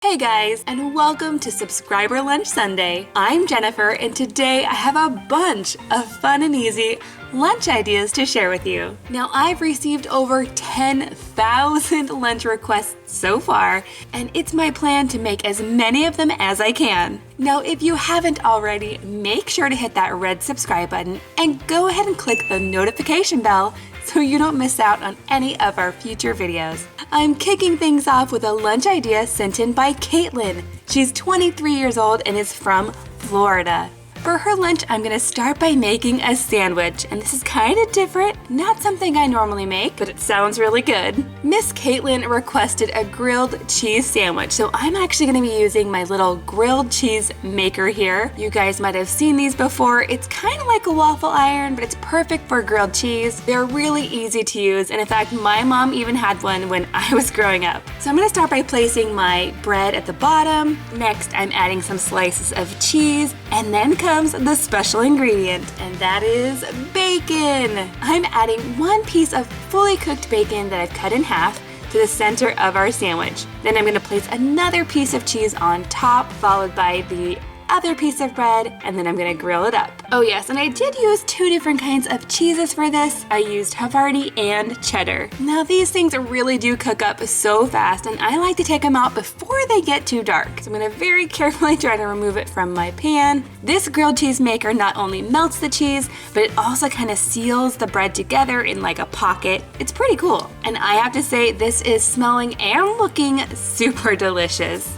Hey guys, and welcome to Subscriber Lunch Sunday. I'm Jennifer, and today I have a bunch of fun and easy lunch ideas to share with you. Now, I've received over 10,000 lunch requests so far, and it's my plan to make as many of them as I can. Now, if you haven't already, make sure to hit that red subscribe button and go ahead and click the notification bell so you don't miss out on any of our future videos. I'm kicking things off with a lunch idea sent in by Caitlyn. She's 23 years old and is from Florida. For her lunch, I'm gonna start by making a sandwich, and this is kind of different, not something I normally make, but it sounds really good. Miss Caitlyn requested a grilled cheese sandwich, so I'm actually gonna be using my little grilled cheese maker here. You guys might have seen these before. It's kind of like a waffle iron, but it's perfect for grilled cheese. They're really easy to use, and in fact, my mom even had one when I was growing up. So I'm gonna start by placing my bread at the bottom. Next, I'm adding some slices of cheese, and then comes the special ingredient, and that is bacon. I'm adding one piece of fully cooked bacon that I've cut in half to the center of our sandwich. Then I'm gonna place another piece of cheese on top, followed by the other piece of bread, and then I'm gonna grill it up. Oh yes, and I did use two different kinds of cheeses for this. I used Havarti and cheddar. Now these things really do cook up so fast, and I like to take them out before they get too dark. So I'm gonna very carefully try to remove it from my pan. This grilled cheese maker not only melts the cheese, but it also kind of seals the bread together in like a pocket. It's pretty cool. And I have to say, this is smelling and looking super delicious.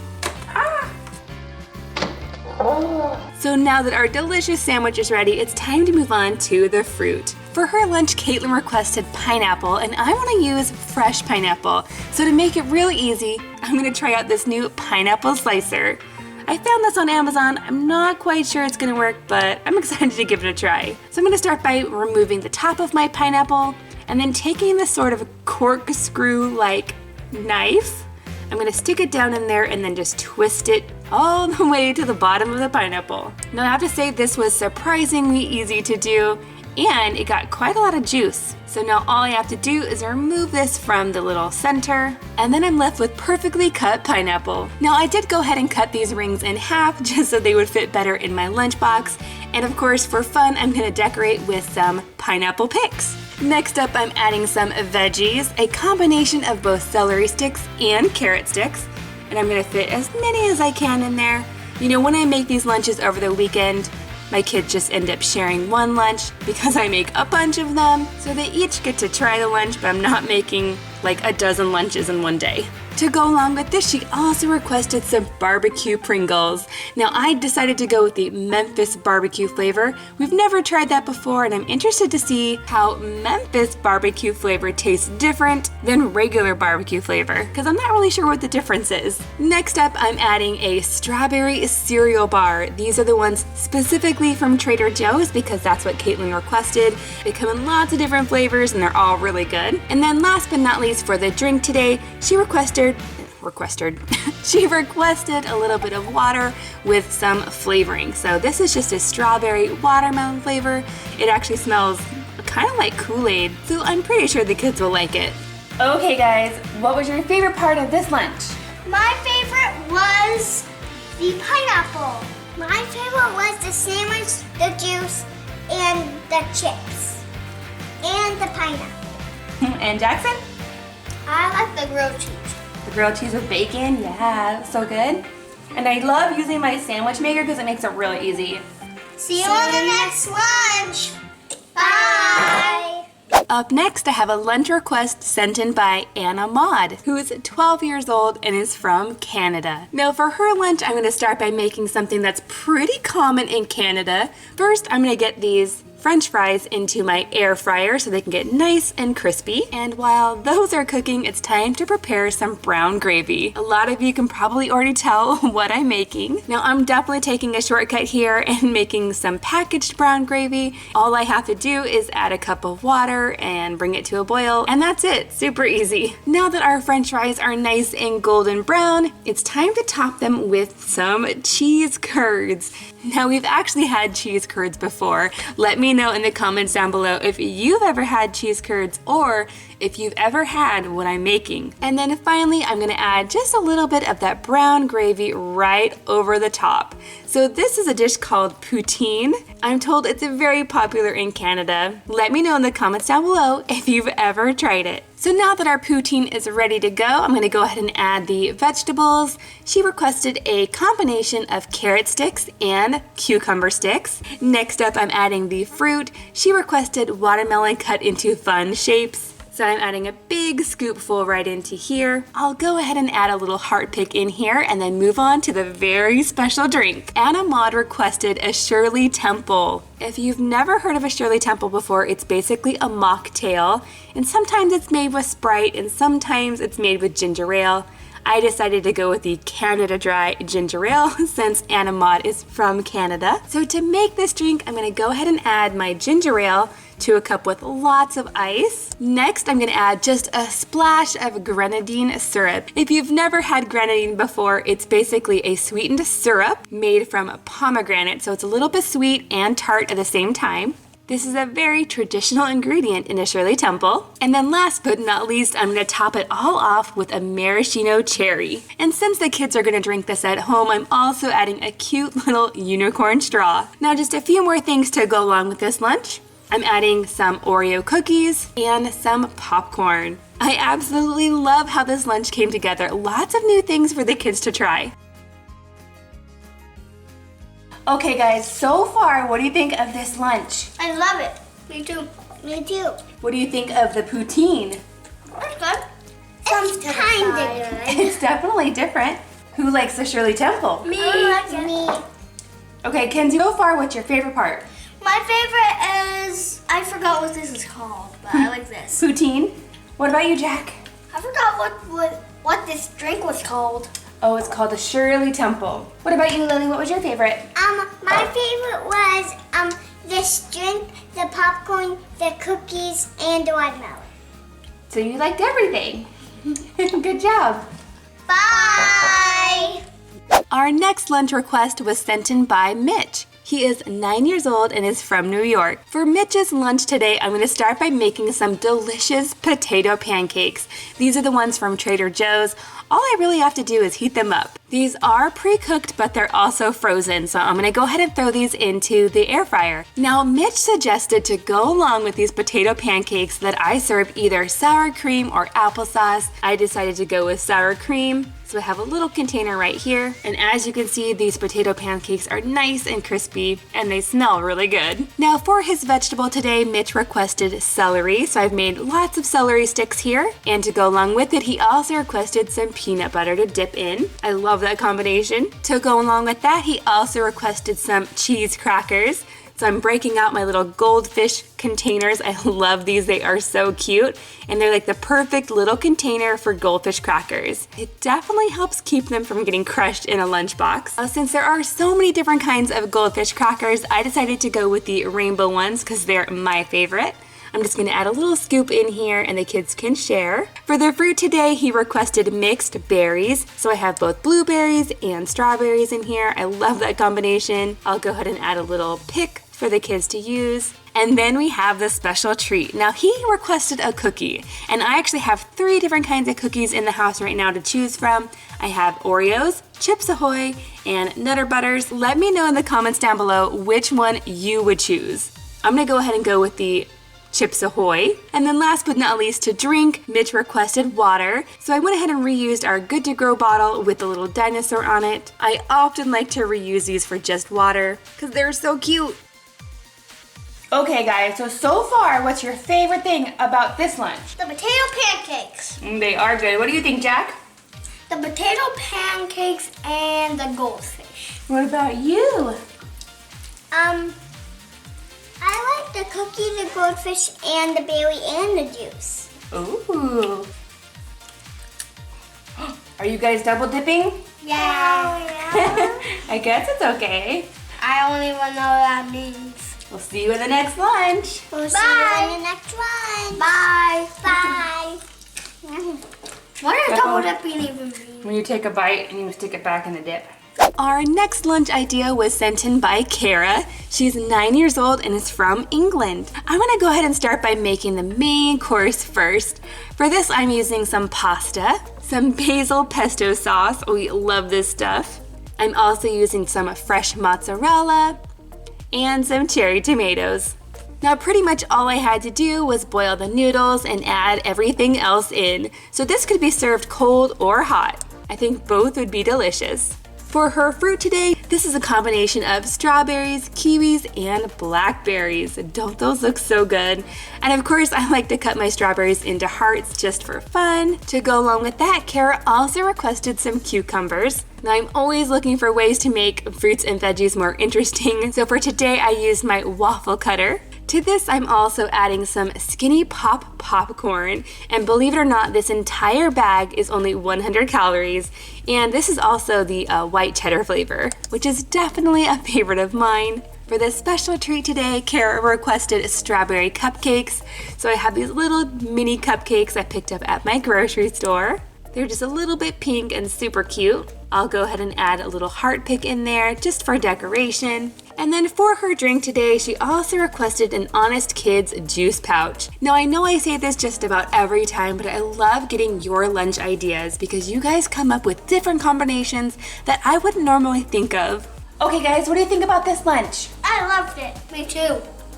So now that our delicious sandwich is ready, it's time to move on to the fruit. For her lunch, Caitlyn requested pineapple, and I want to use fresh pineapple. So to make it really easy, I'm going to try out this new pineapple slicer. I found this on Amazon. I'm not quite sure it's going to work, but I'm excited to give it a try. So I'm going to start by removing the top of my pineapple, and then taking this sort of corkscrew-like knife, I'm gonna stick it down in there and then just twist it all the way to the bottom of the pineapple. Now I have to say, this was surprisingly easy to do, and it got quite a lot of juice. So now all I have to do is remove this from the little center, and then I'm left with perfectly cut pineapple. Now I did go ahead and cut these rings in half just so they would fit better in my lunchbox, and of course for fun I'm gonna decorate with some pineapple picks. Next up, I'm adding some veggies, a combination of both celery sticks and carrot sticks, and I'm gonna fit as many as I can in there. You know, when I make these lunches over the weekend, my kids just end up sharing one lunch because I make a bunch of them, so they each get to try the lunch, but I'm not making like a dozen lunches in one day. To go along with this, she also requested some barbecue Pringles. Now I decided to go with the Memphis barbecue flavor. We've never tried that before, and I'm interested to see how Memphis barbecue flavor tastes different than regular barbecue flavor, because I'm not really sure what the difference is. Next up, I'm adding a strawberry cereal bar. These are the ones specifically from Trader Joe's because that's what Caitlyn requested. They come in lots of different flavors and they're all really good. And then last but not least, for the drink today, she requested a little bit of water with some flavoring. So this is just a strawberry watermelon flavor. It actually smells kind of like Kool-Aid, so I'm pretty sure the kids will like it. Okay guys, what was your favorite part of this lunch? My favorite was the pineapple. My favorite was the sandwich, the juice, and the chips, and the pineapple. And Jackson? I like the grilled cheese. The grilled cheese with bacon, yeah, so good. And I love using my sandwich maker because it makes it really easy. See you on the next lunch. Bye. Up next, I have a lunch request sent in by Anna Maud, who is 12 years old and is from Canada. Now for her lunch, I'm going to start by making something that's pretty common in Canada. First, I'm going to get these French fries into my air fryer so they can get nice and crispy. And while those are cooking, it's time to prepare some brown gravy. A lot of you can probably already tell what I'm making. Now I'm definitely taking a shortcut here and making some packaged brown gravy. All I have to do is add a cup of water and bring it to a boil, and that's it. Super easy. Now that our French fries are nice and golden brown, it's time to top them with some cheese curds. Now, we've actually had cheese curds before. Let me know in the comments down below if you've ever had cheese curds or if you've ever had what I'm making. And then finally, I'm gonna add just a little bit of that brown gravy right over the top. So this is a dish called poutine. I'm told it's very popular in Canada. Let me know in the comments down below if you've ever tried it. So now that our poutine is ready to go, I'm gonna go ahead and add the vegetables. She requested a combination of carrot sticks and cucumber sticks. Next up, I'm adding the fruit. She requested watermelon cut into fun shapes. So I'm adding a big scoopful right into here. I'll go ahead and add a little heart pick in here and then move on to the very special drink. Anna Maud requested a Shirley Temple. If you've never heard of a Shirley Temple before, it's basically a mocktail. And sometimes it's made with Sprite and sometimes it's made with ginger ale. I decided to go with the Canada Dry ginger ale since Anna Maud is from Canada. So to make this drink, I'm gonna go ahead and add my ginger ale to a cup with lots of ice. Next, I'm gonna add just a splash of grenadine syrup. If you've never had grenadine before, it's basically a sweetened syrup made from pomegranate, so it's a little bit sweet and tart at the same time. This is a very traditional ingredient in a Shirley Temple. And then last but not least, I'm gonna top it all off with a maraschino cherry. And since the kids are gonna drink this at home, I'm also adding a cute little unicorn straw. Now just a few more things to go along with this lunch. I'm adding some Oreo cookies and some popcorn. I absolutely love how this lunch came together. Lots of new things for the kids to try. Okay guys, so far, what do you think of this lunch? I love it. Me too. Me too. What do you think of the poutine? That's good. It's kind of good. It's definitely different. Who likes the Shirley Temple? Me. Me. Okay, Kenzie, so far, what's your favorite part? My favorite is, I forgot what this is called, but I like this. Poutine. What about you, Jack? I forgot what this drink was called. Oh, it's called the Shirley Temple. What about you, Lily? What was your favorite? My favorite was this drink, the popcorn, the cookies, and the watermelon. So you liked everything. Good job. Bye! Our next lunch request was sent in by Mitch. He is 9 years old and is from New York. For Mitch's lunch today, I'm gonna start by making some delicious potato pancakes. These are the ones from Trader Joe's. All I really have to do is heat them up. These are pre-cooked, but they're also frozen, so I'm gonna go ahead and throw these into the air fryer. Now, Mitch suggested to go along with these potato pancakes that I serve either sour cream or applesauce. I decided to go with sour cream. So I have a little container right here, and as you can see, these potato pancakes are nice and crispy, and they smell really good. Now for his vegetable today, Mitch requested celery, so I've made lots of celery sticks here, and to go along with it, he also requested some peanut butter to dip in. I love that combination. To go along with that, he also requested some cheese crackers. So I'm breaking out my little goldfish containers. I love these, they are so cute. And they're like the perfect little container for goldfish crackers. It definitely helps keep them from getting crushed in a lunchbox. Since there are so many different kinds of goldfish crackers, I decided to go with the rainbow ones because they're my favorite. I'm just gonna add a little scoop in here and the kids can share. For the fruit today, he requested mixed berries. So I have both blueberries and strawberries in here. I love that combination. I'll go ahead and add a little pick for the kids to use. And then we have the special treat. Now he requested a cookie, and I actually have 3 different kinds of cookies in the house right now to choose from. I have Oreos, Chips Ahoy, and Nutter Butters. Let me know in the comments down below which one you would choose. I'm gonna go ahead and go with the Chips Ahoy. And then last but not least, to drink, Mitch requested water. So I went ahead and reused our Good to Grow bottle with the little dinosaur on it. I often like to reuse these for just water because they're so cute. Okay guys, so far, what's your favorite thing about this lunch? The potato pancakes. They are good. What do you think, Jack? The potato pancakes and the goldfish. What about you? I like the cookie, the goldfish, and the berry, and the juice. Ooh. Are you guys double dipping? Yeah. I guess it's okay. I don't even know what that means. We'll see you in the next lunch. We'll see you in the next one. Bye. Bye. What does double dipping even mean? When you take a bite and you stick it back in the dip. Our next lunch idea was sent in by Cara. She's 9 years old and is from England. I'm gonna go ahead and start by making the main course first. For this, I'm using some pasta, some basil pesto sauce. We love this stuff. I'm also using some fresh mozzarella and some cherry tomatoes. Now pretty much all I had to do was boil the noodles and add everything else in. So this could be served cold or hot. I think both would be delicious. For her fruit today, this is a combination of strawberries, kiwis, and blackberries. Don't those look so good? And of course, I like to cut my strawberries into hearts just for fun. To go along with that, Cara also requested some cucumbers. Now I'm always looking for ways to make fruits and veggies more interesting, so for today I used my waffle cutter. To this, I'm also adding some Skinny Pop popcorn, and believe it or not, this entire bag is only 100 calories, and this is also the white cheddar flavor, which is definitely a favorite of mine. For this special treat today, Cara requested strawberry cupcakes, so I have these little mini cupcakes I picked up at my grocery store. They're just a little bit pink and super cute. I'll go ahead and add a little heart pick in there just for decoration. And then for her drink today, she also requested an Honest Kids juice pouch. Now I know I say this just about every time, but I love getting your lunch ideas because you guys come up with different combinations that I wouldn't normally think of. Okay guys, what do you think about this lunch? I loved it. Me too.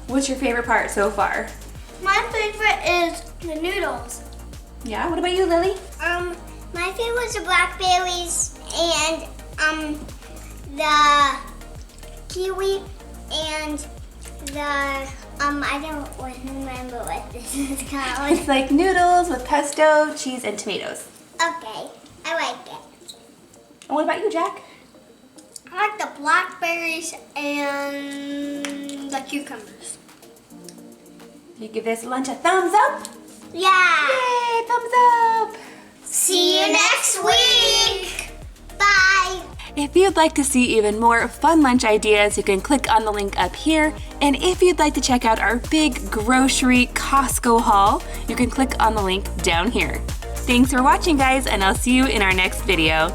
What's your favorite part so far? My favorite is the noodles. Yeah, what about you, Lily? My favorite was the blackberries and the kiwi and the I don't remember what this is called. It's like noodles with pesto, cheese, and tomatoes. Okay, I like it. And what about you, Jack? I like the blackberries and the cucumbers. You give this lunch a thumbs up? Yeah. Yay, thumbs up! See you next week. Bye. If you'd like to see even more fun lunch ideas, you can click on the link up here. And if you'd like to check out our big grocery Costco haul, you can click on the link down here. Thanks for watching, guys, and I'll see you in our next video.